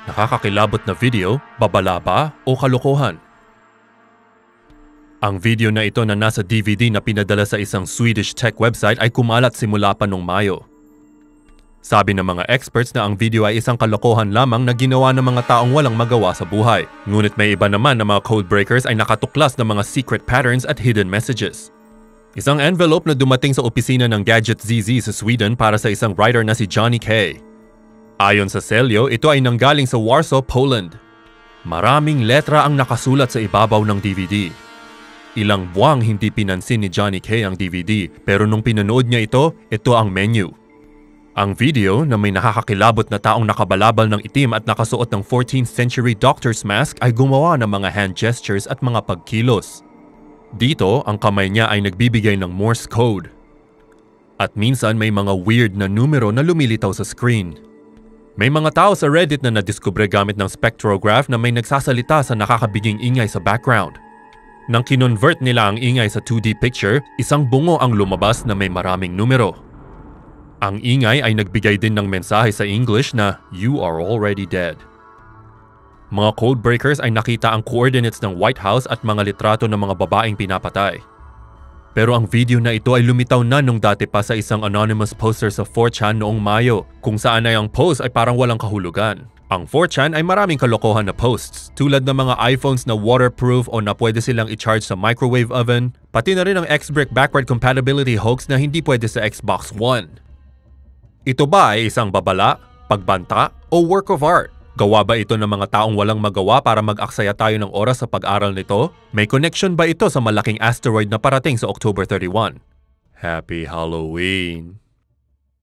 Nakakakilabot na video, babala ba o kalokohan? Ang video na ito na nasa DVD na pinadala sa isang Swedish tech website ay kumalat simula pa noong Mayo. Sabi ng mga experts na ang video ay isang kalokohan lamang na ginawa ng mga taong walang magawa sa buhay. Ngunit may iba naman na mga codebreakers ay nakatuklas ng mga secret patterns at hidden messages. Isang envelope na dumating sa opisina ng Gadget ZZ sa Sweden para sa isang writer na si Johnny K. Ayon sa selyo, ito ay nanggaling sa Warsaw, Poland. Maraming letra ang nakasulat sa ibabaw ng DVD. Ilang buwang hindi pinansin ni Johnny K ang DVD, pero nung pinanood niya ito ang menu. Ang video na may nakakakilabot na taong nakabalabal ng itim at nakasuot ng 14th century doctor's mask ay gumawa ng mga hand gestures at mga pagkilos. Dito, ang kamay niya ay nagbibigay ng Morse code. At minsan may mga weird na numero na lumilitaw sa screen. May mga tao sa Reddit na nadiskubre gamit ng spectrograph na may nagsasalita sa nakakabiging ingay sa background. Nang kinonvert nila ang ingay sa 2D picture, isang bungo ang lumabas na may maraming numero. Ang ingay ay nagbigay din ng mensahe sa English na, "You are already dead." Mga codebreakers ay nakita ang coordinates ng White House at mga litrato ng mga babaeng pinapatay. Pero ang video na ito ay lumitaw na nung dati pa sa isang anonymous poster sa 4chan noong Mayo, kung saan ay ang post ay parang walang kahulugan. Ang 4chan ay maraming kalokohan na posts, tulad ng mga iPhones na waterproof o na pwede silang i-charge sa microwave oven, pati na rin ang X-Brick backward compatibility hoax na hindi pwede sa Xbox One. Ito ba ay isang babala, pagbanta, o work of art? Gawa ba ito ng mga taong walang magawa para mag-aksaya tayo ng oras sa pag-aral nito? May connection ba ito sa malaking asteroid na parating sa October 31? Happy Halloween!